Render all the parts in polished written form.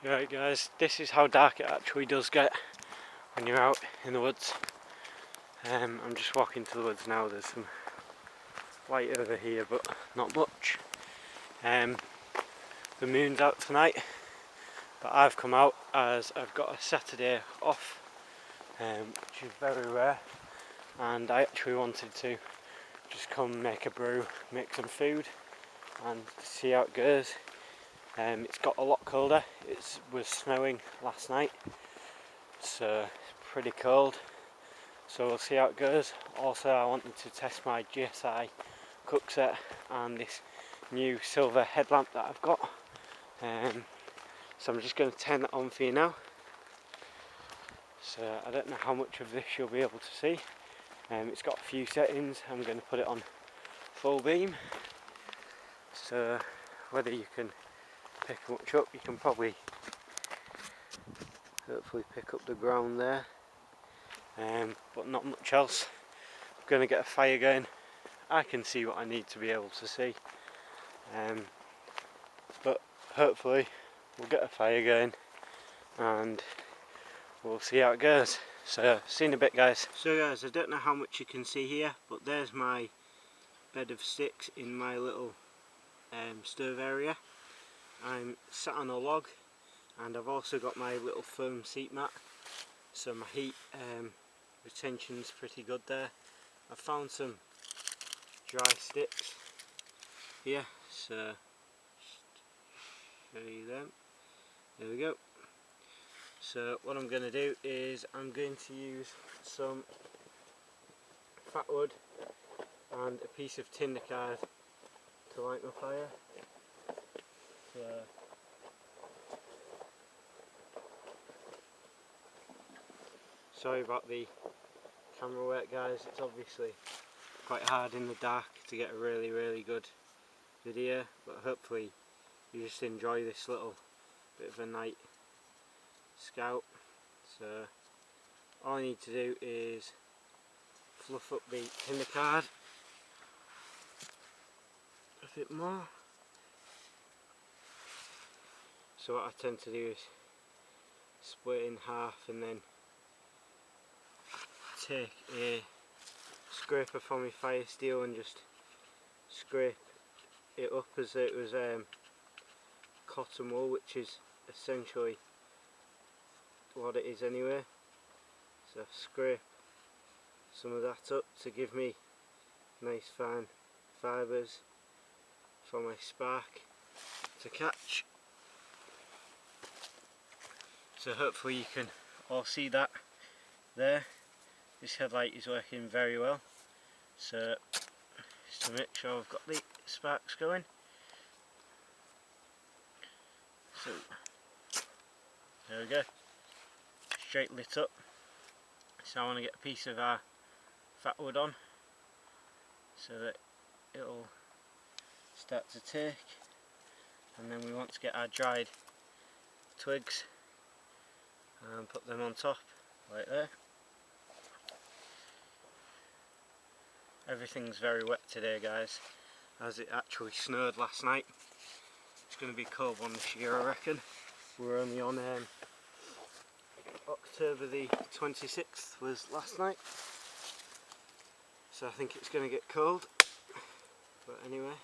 Right guys, this is how dark it actually does get when you're out in the woods. I'm just walking to the woods now. There's some light over here but not much. The moon's out tonight, but I've come out as I've got a Saturday off, which is very rare, and I actually wanted to just come make a brew, make some food and see how it goes. It's got a lot colder. It was snowing last night, so it's pretty cold, so we'll see how it goes. Also, I wanted to test my GSI cook set and this new silver headlamp that I've got, so I'm just going to turn that on for you now. So I don't know how much of this you'll be able to see. It's got a few settings. I'm going to put it on full beam, so whether you can pick much up, you can probably hopefully pick up the ground there, but not much else. I'm going to get a fire going. I can see what I need to be able to see, but hopefully we'll get a fire going and we'll see how it goes. So see you in a bit guys. So guys, I don't know how much you can see here, but there's my bed of sticks in my little stove area. I'm sat on a log, and I've also got my little foam seat mat, so my heat retention's pretty good there. I've found some dry sticks here, so show you them. There we go. So what I'm going to do is I'm going to use some fat wood and a piece of tinder card to light my fire. So sorry about the camera work guys, it's obviously quite hard in the dark to get a really good video, but hopefully you just enjoy this little bit of a night scout. So all I need to do is fluff up the tinder card a bit more. So what I tend to do is split it in half and then take a scraper from my fire steel and just scrape it up as though it was cotton wool, which is essentially what it is anyway. So scrape some of that up to give me nice fine fibres for my spark to catch. So hopefully you can all see that there. This headlight is working very well, so just to make sure I've got the sparks going. So there we go, straight lit up. So I want to get a piece of our fat wood on so that it'll start to take, and then we want to get our dried twigs and put them on top like there. Everything's very wet today guys, as it actually snowed last night. It's going to be a cold one this year I reckon. We're only on October the 26th was last night, so I think it's going to get cold, but anyway.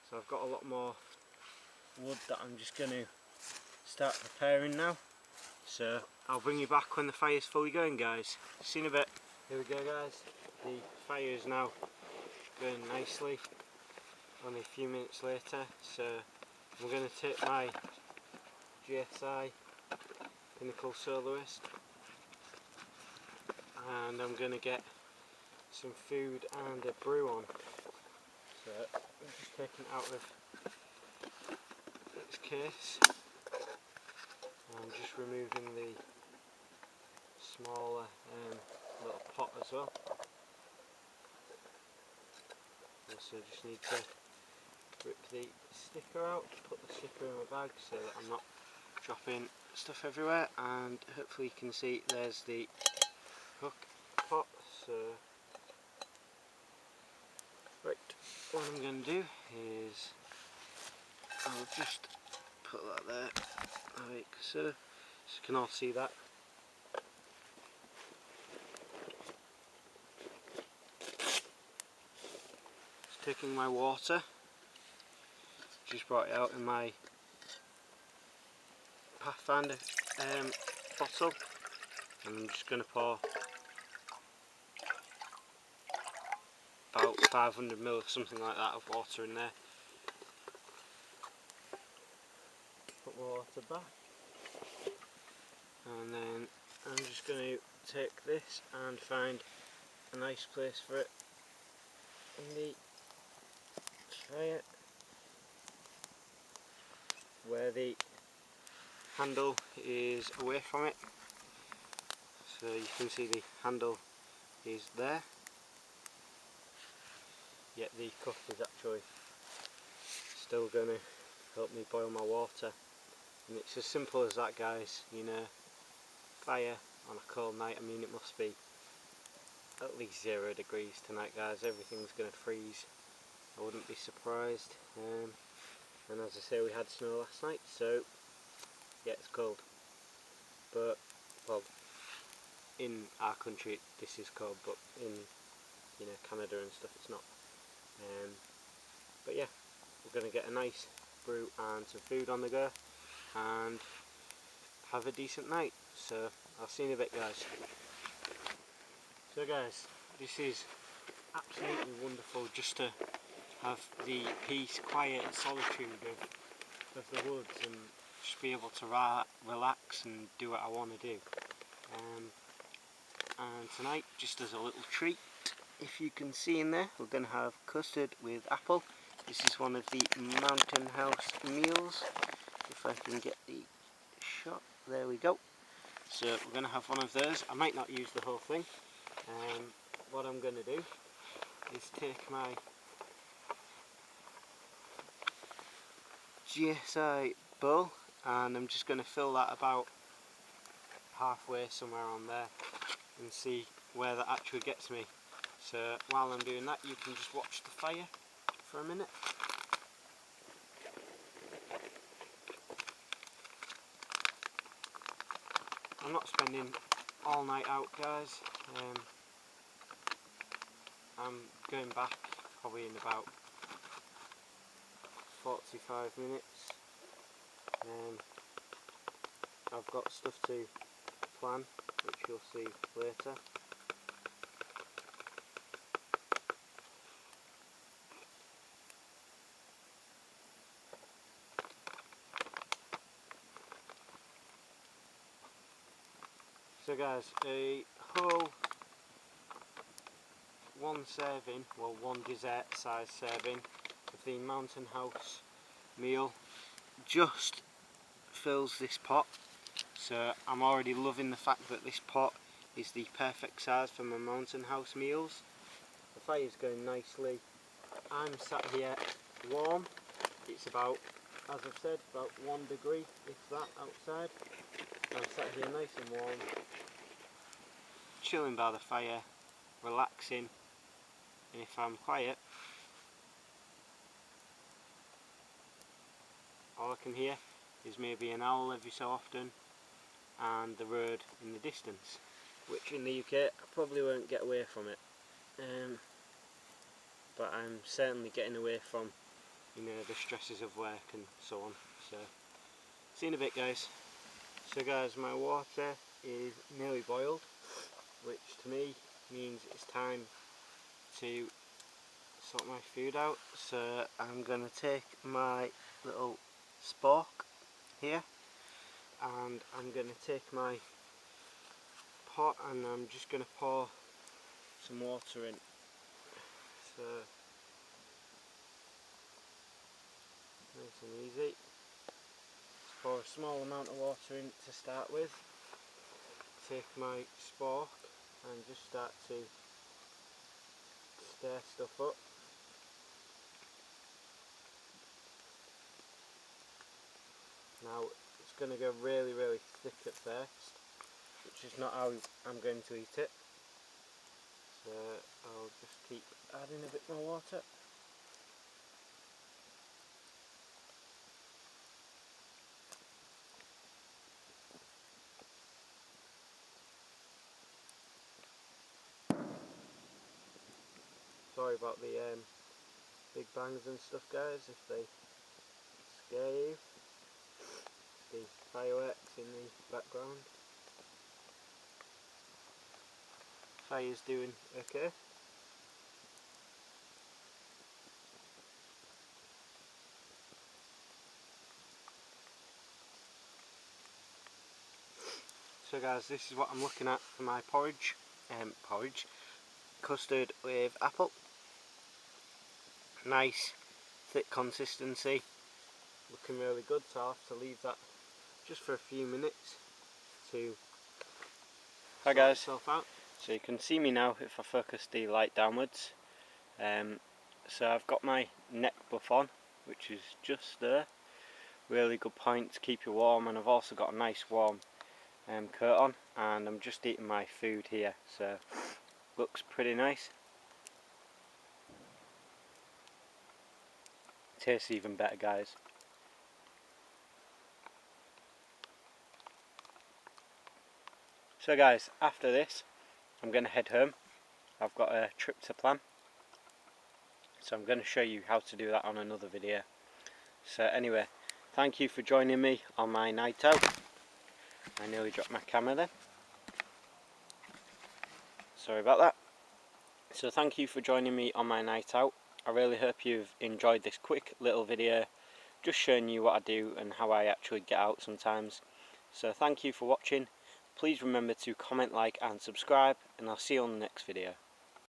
So I've got a lot more wood that I'm just going to start preparing now, so I'll bring you back when the fire's fully going guys. See you in a bit. Here we go guys, the fire is now going nicely, only a few minutes later. So I'm going to take my GSI Pinnacle Soloist and I'm going to get some food and a brew on. So I'm just taking it out of its case. I'm just removing the smaller little pot as well. Also just need to rip the sticker out, put the sticker in my bag so that I'm not dropping stuff everywhere, and hopefully you can see there's the hook pot. So right, what I'm going to do is I'll just put that there, like so. So you can all see that. Just taking my water, just brought it out in my Pathfinder bottle, and I'm just going to pour about 500 ml or something like that of water in there. Put the water back, and then I'm just going to take this and find a nice place for it in the fire where the handle is away from it. So you can see the handle is there, yet the cup is actually still going to help me boil my water. And it's as simple as that, guys. You know, fire on a cold night, I mean it must be at least 0 degrees tonight, guys. Everything's going to freeze, I wouldn't be surprised. And as I say, we had snow last night, so yeah, it's cold. But, well, in our country this is cold, but in, you know, Canada and stuff it's not. But yeah, we're going to get a nice brew and some food on the go and have a decent night. So I'll see you in a bit, guys. So guys, this is absolutely wonderful just to have the peace, quiet, solitude of the woods and just be able to relax and do what I want to do. And tonight, just as a little treat, if you can see in there, we're going to have custard with apple. This is one of the Mountain House meals. If I can get the shot, there we go. So we're going to have one of those. I might not use the whole thing. What I'm going to do is take my GSI bowl and I'm just going to fill that about halfway, somewhere on there, and see where that actually gets me. So while I'm doing that, you can just watch the fire for a minute. I'm not spending all night out, guys. I'm going back probably in about 45 minutes. I've got stuff to plan, which you'll see later. So guys, a whole one serving, well, one dessert size serving of the Mountain House meal just fills this pot. So I'm already loving the fact that this pot is the perfect size for my Mountain House meals. The fire's going nicely. I'm sat here warm. It's about, as I've said, about 1 degree, if that, outside. I'm sat here nice and warm, chilling by the fire, relaxing, and if I'm quiet, all I can hear is maybe an owl every so often and the road in the distance, which in the UK I probably won't get away from it, but I'm certainly getting away from, you know, the stresses of work and so on. So see you in a bit, guys. So guys, my water is nearly boiled, which to me means it's time to sort my food out. So I'm going to take my little spork here and I'm going to take my pot and I'm just going to pour some water in. So nice and easy. Just pour a small amount of water in to start with. Take my spork and just start to stir stuff up. Now it's going to go really thick at first, which is not how I'm going to eat it. So I'll just keep adding a bit more water. sorry about the big bangs and stuff, guys, if they scare you. The fireworks in the background. Fire's doing okay. So guys, this is what I'm looking at for my porridge. Custard with apple. Nice thick consistency. Looking really good, so I'll have to leave that just for a few minutes to sort itself out. So you can see me now if I focus the light downwards. So I've got my neck buff on, which is just there. Really good point to keep you warm, and I've also got a nice warm coat on, and I'm just eating my food here, so looks pretty nice. Tastes even better, guys. So guys, after this I'm going to head home. I've got a trip to plan, so I'm going to show you how to do that on another video. So anyway, thank you for joining me on my night out. I nearly dropped my camera then. Sorry about that. So thank you for joining me on my night out. I really hope you've enjoyed this quick little video, just showing you what I do and how I actually get out sometimes. So thank you for watching. Please remember to comment, like and subscribe, and I'll see you on the next video.